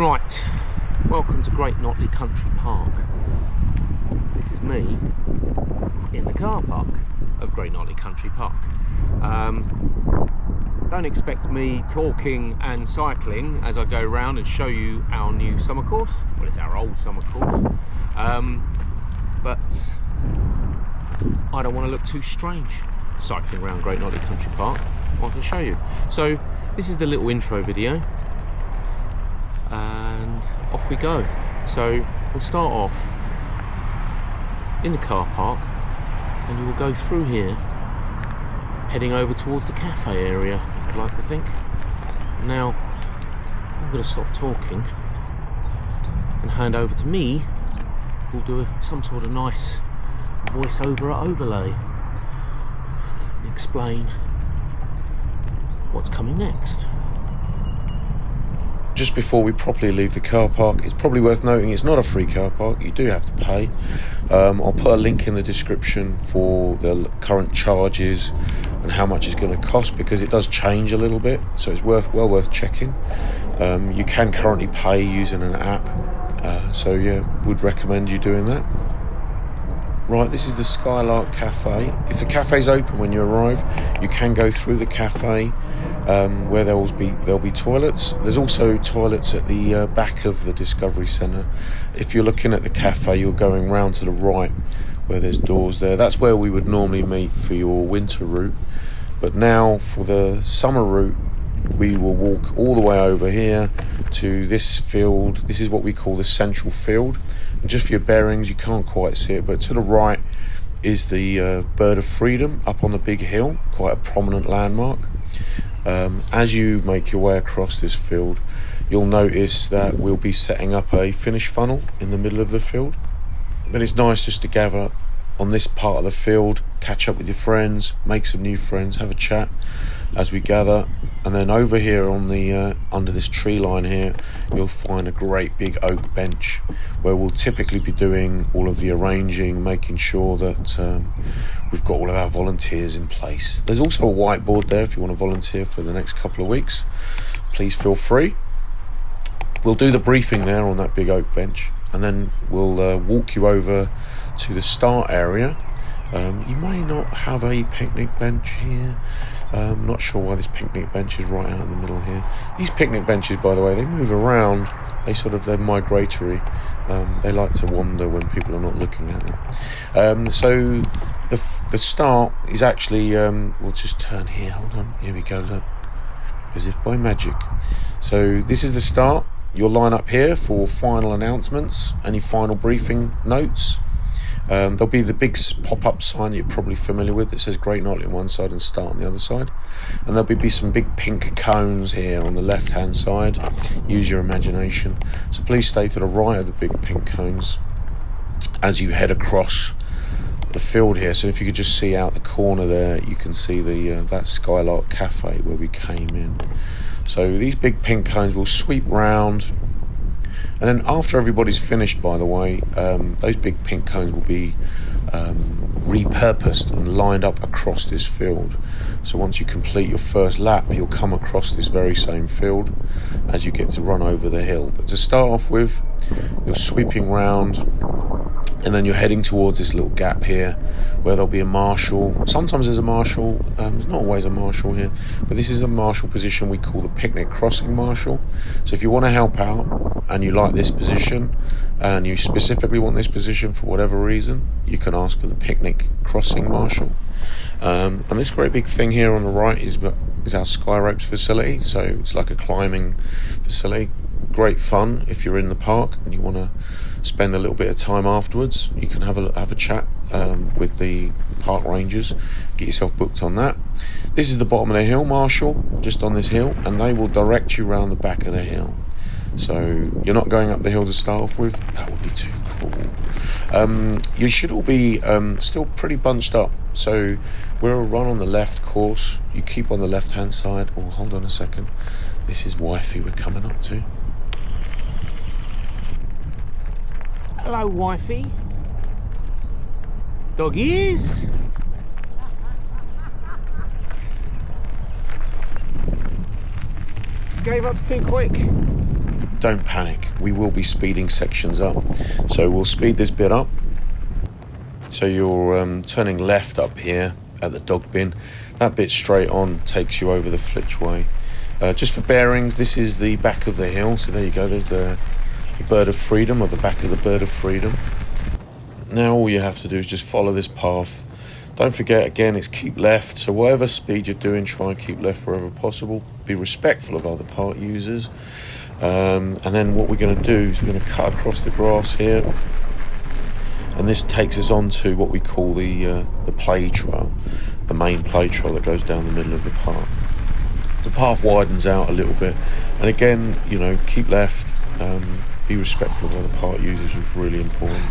Right, welcome to Great Notley Country Park. This is me in the car park of Great Notley Country Park. Don't expect me talking and cycling as I go around and show you our new summer course. Well, it's our old summer course, but I don't want to look too strange cycling around Great Notley Country Park. I want to show you. So this is the little intro video, and off we go. So we'll start off in the car park, and you will go through here, heading over towards the cafe area, I'd like to think. Now, I'm going to stop talking and hand over to me, who'll do some sort of nice voiceover overlay and explain what's coming next. Just before we properly leave the car park, it's probably worth noting it's not a free car park. You do have to pay. I'll put a link in the description for the current charges and how much it's going to cost, because it does change a little bit, so it's well worth checking. You can currently pay using an app, so yeah, would recommend you doing that. Right, this is the Skylark Cafe. If the cafe's open when you arrive, you can go through the cafe, where there'll be toilets. There's also toilets at the back of the Discovery Centre. If you're looking at the cafe, you're going round to the right where there's doors there. That's where we would normally meet for your winter route. But now for the summer route, we will walk all the way over here to this field. This is what we call the central field. And just for your bearings, you can't quite see it, but to the right is the Bird of Freedom up on the big hill, quite a prominent landmark. As you make your way across this field, you'll notice that we'll be setting up a finish funnel in the middle of the field. But it's nice just to gather on this part of the field, catch up with your friends, make some new friends, have a chat as we gather. And then over here on the under this tree line here, you'll find a great big oak bench where we'll typically be doing all of the arranging, making sure that we've got all of our volunteers in place. There's also a whiteboard there if you want to volunteer for the next couple of weeks. Please feel free. We'll do the briefing there on that big oak bench, and then we'll walk you over to the start area. You may not have a picnic bench here. I'm not sure why this picnic bench is right out in the middle here. These picnic benches, by the way, they move around. They're migratory. They like to wander when people are not looking at them. So the start is actually, we'll just turn here. Hold on. Here we go. Look, as if by magic. So this is the start. You'll line up here for final announcements, any final briefing notes. There'll be the big pop-up sign that you're probably familiar with that says Great Notley on one side and Start on the other side. And there'll be some big pink cones here on the left-hand side. Use your imagination. So please stay to the right of the big pink cones as you head across the field here. So if you could just see out the corner there, you can see that Skylark Cafe where we came in. So these big pink cones will sweep round. And then after everybody's finished, by the way, those big pink cones will be repurposed and lined up across this field. So once you complete your first lap, you'll come across this very same field as you get to run over the hill. But to start off with, you're sweeping round, and then you're heading towards this little gap here where there'll be a marshal. Sometimes there's a marshal, there's not always a marshal here, but this is a marshal position we call the picnic crossing marshal. So if you want to help out and you like this position and you specifically want this position for whatever reason, you can ask for the picnic crossing marshal. And this great big thing here on the right is our sky ropes facility. So it's like a climbing facility. Great fun if you're in the park and you want to spend a little bit of time afterwards. You can have a chat with the park rangers, get yourself booked on that. This is the bottom of the hill, Marshall, just on this hill, and they will direct you around the back of the hill. So you're not going up the hill to start off with. That would be too cruel. You should all be still pretty bunched up. So we're a run on the left course. You keep on the left-hand side. Oh, hold on a second. This is wifey we're coming up to. Hello, wifey. Doggies. Gave up too quick. don't panic. We will be speeding sections up. So we'll speed this bit up. So you're turning left up here at the dog bin. That bit straight on takes you over the Flitch Way. Just for bearings, this is the back of the hill. So there you go, there's the Bird of Freedom, or the back of the Bird of Freedom. Now all you have to do is just follow this path. Don't forget, again, it's keep left. So whatever speed you're doing, try and keep left wherever possible. Be respectful of other park users. And then what we're going to do is we're going to cut across the grass here. And this takes us on to what we call the play trail, the main play trail that goes down the middle of the park. The path widens out a little bit. And again, you know, keep left. Be respectful of other park users is really important.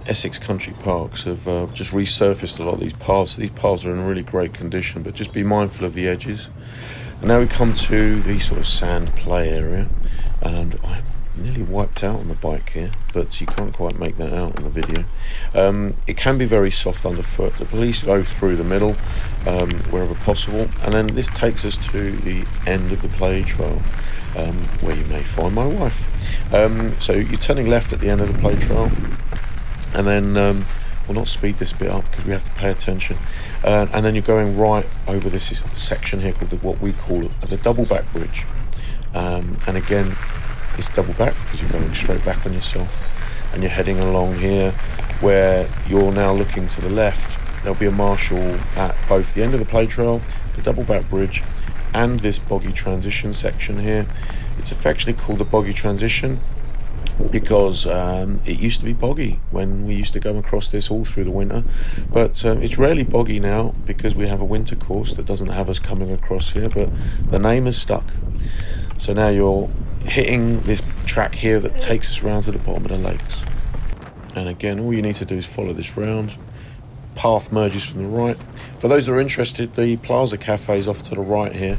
Essex Country Parks have just resurfaced a lot of these paths. These paths are in really great condition, but just be mindful of the edges. And now we come to the sort of sand play area, and I nearly wiped out on the bike here, but you can't quite make that out on the video. It can be very soft underfoot. The police go through the middle wherever possible, and then this takes us to the end of the play trail, where you may find my wife. So you're turning left at the end of the play trail, and then we'll not speed this bit up because we have to pay attention, and then you're going right over this section here called what we call the double back bridge, and again it's double back because you're going straight back on yourself, and you're heading along here where you're now looking to the left. There'll be a marshal at both the end of the play trail, the double back bridge, and this boggy transition section here. It's affectionately called the boggy transition because it used to be boggy when we used to go across this all through the winter, but it's rarely boggy now because we have a winter course that doesn't have us coming across here, but the name is stuck. So now you're hitting this track here that takes us round to the bottom of the lakes, and again all you need to do is follow this round. Path merges from the right. For those that are interested, the Plaza Cafe is off to the right here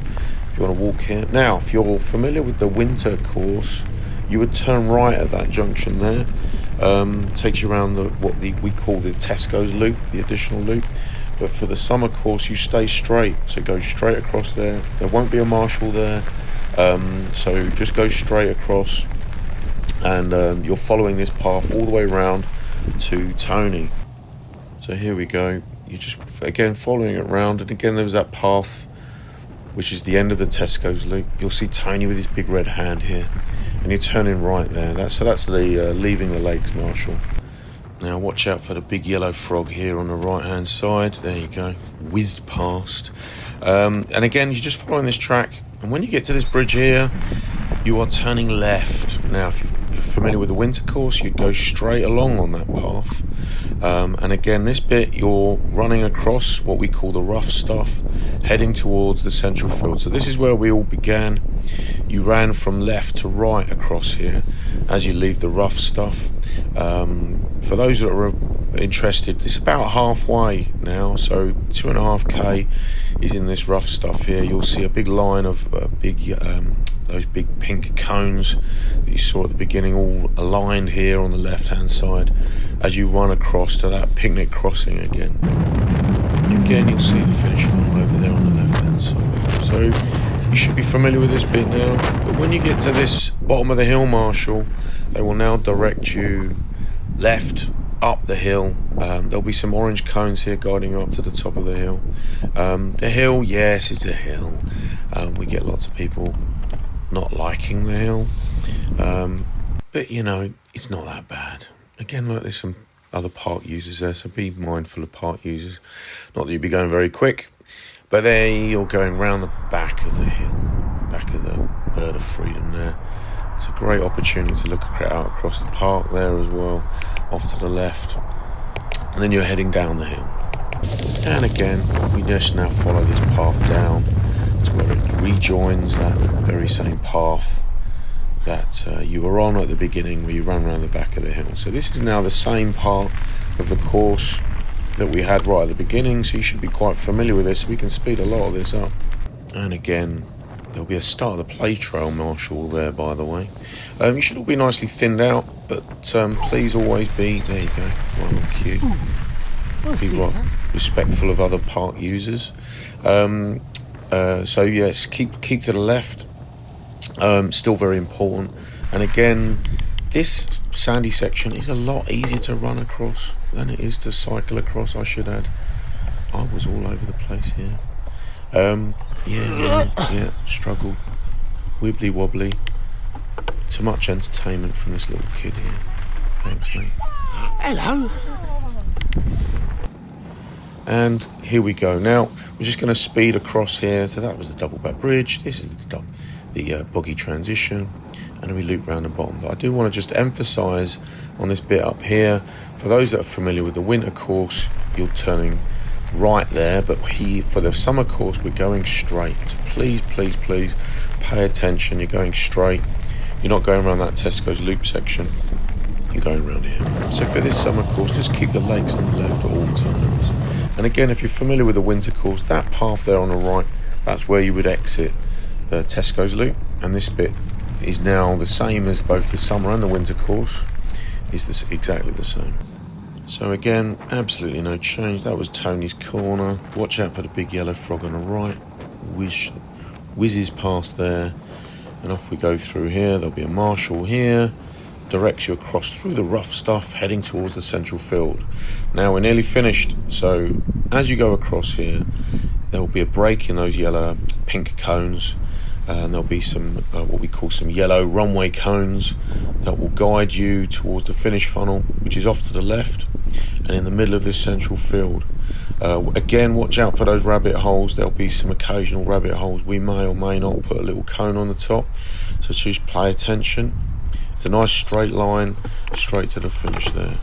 if you want to walk here. Now if you're familiar with the winter course, you would turn right at that junction there. Takes you around we call the Tesco's loop, the additional loop. But for the summer course, you stay straight. So go straight across there. There won't be a marshal there. So just go straight across, and you're following this path all the way around to Tony. So here we go. You're just, again, following it round. And again, there's that path, which is the end of the Tesco's loop. You'll see Tony with his big red hand here. And you're turning right there. That's the leaving the lakes marshal. Now watch out for the big yellow frog here on the right hand side. There you go, whizzed past. And again, you're just following this track, and when you get to this bridge here, you are turning left. Now if you're familiar with the winter course, you'd go straight along on that path, and again this bit you're running across what we call the rough stuff, heading towards the central field. So this is where we all began. You ran from left to right across here as you leave the rough stuff. For those that are interested, it's about halfway now, so 2.5k is in this rough stuff here. You'll see a big line of those big pink cones that you saw at the beginning, all aligned here on the left hand side as you run across to that picnic crossing again. And again you'll see the finish funnel over there on the left hand side. So you should be familiar with this bit now, but when you get to this bottom of the hill marshal, they will now direct you left up the hill. There'll be some orange cones here guiding you up to the top of the hill. The hill, yes, it's a hill. We get lots of people not liking the hill, but you know, it's not that bad. Again, look, there's some other park users there, so be mindful of park users. Not that you'll be going very quick, but there you're going round the back of the hill, back of the Bird of Freedom there. It's a great opportunity to look out across the park there as well, off to the left, and then you're heading down the hill. And again, we just now follow this path down to where it rejoins that very same path that you were on at the beginning, where you ran around the back of the hill. So this is now the same part of the course that we had right at the beginning, so you should be quite familiar with this. We can speed a lot of this up. And again, there'll be a start of the play trail marshal there, by the way. You should all be nicely thinned out, but please always be, there you go, right on cue. Be right, respectful of other park users. So yes, keep to the left. Still very important. And again, this sandy section is a lot easier to run across than it is to cycle across, I should add. I was all over the place here. Yeah, struggled. Wibbly wobbly. Too much entertainment from this little kid here. Thanks, mate. Hello. And here we go. Now, we're just going to speed across here. So that was the double back bridge. This is the Boggy transition. And then we loop round the bottom. But I do want to just emphasise on this bit up here, for those that are familiar with the winter course, you're turning right there, but here for the summer course we're going straight. So please pay attention. You're going straight. You're not going around that Tesco's loop section. You're going around here. So for this summer course, just keep the legs on the left at all times. And again, if you're familiar with the winter course, that path there on the right, that's where you would exit the Tesco's loop. And this bit is now the same as both the summer and the winter course. Is this exactly the same? So again, absolutely no change. That was Tony's corner. Watch out for the big yellow frog on the right. Whizzes past there. And off we go through here. There'll be a marshal here. Directs you across through the rough stuff, heading towards the central field. Now we're nearly finished. So as you go across here, there will be a break in those pink cones. And there'll be some what we call some yellow runway cones that will guide you towards the finish funnel, which is off to the left and in the middle of this central field. Again, watch out for those rabbit holes. There'll be some occasional rabbit holes. We may or may not put a little cone on the top, so just pay attention. It's a nice straight line straight to the finish there.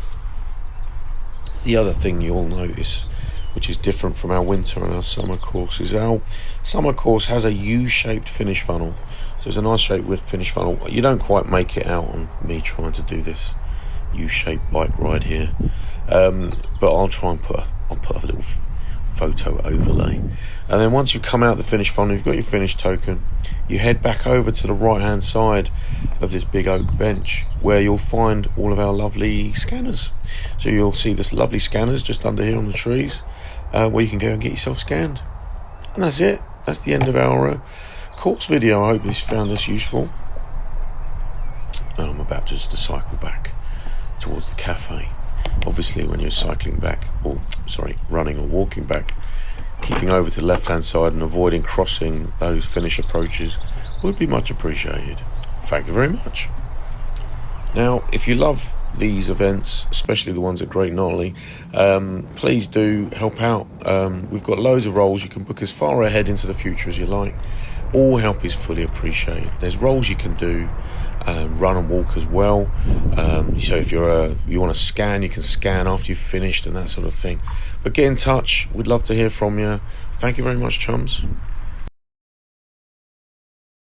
The other thing you'll notice, which is different from our winter and our summer course, is our summer course has a U-shaped finish funnel. So it's a nice shaped finish funnel. You don't quite make it out on me trying to do this U-shaped bike ride here, but I'll try and put a little photo overlay. And then once you've come out the finish funnel, you've got your finish token, you head back over to the right hand side of this big oak bench where you'll find all of our lovely scanners. So you'll see this lovely scanners just under here on the trees, where you can go and get yourself scanned. And that's it. That's the end of our course video. I hope this found this useful. And I'm about just to cycle back towards the cafe. Obviously when you're running or walking back, keeping over to the left hand side and avoiding crossing those finish approaches would be much appreciated. Thank you very much. Now, if you love these events, especially the ones at Great Notley, please do help out. We've got loads of roles. You can book as far ahead into the future as you like. All help is fully appreciated. There's roles you can do, run and walk as well. So if you want to scan, you can scan after you've finished and that sort of thing. But get in touch. We'd love to hear from you. Thank you very much, chums.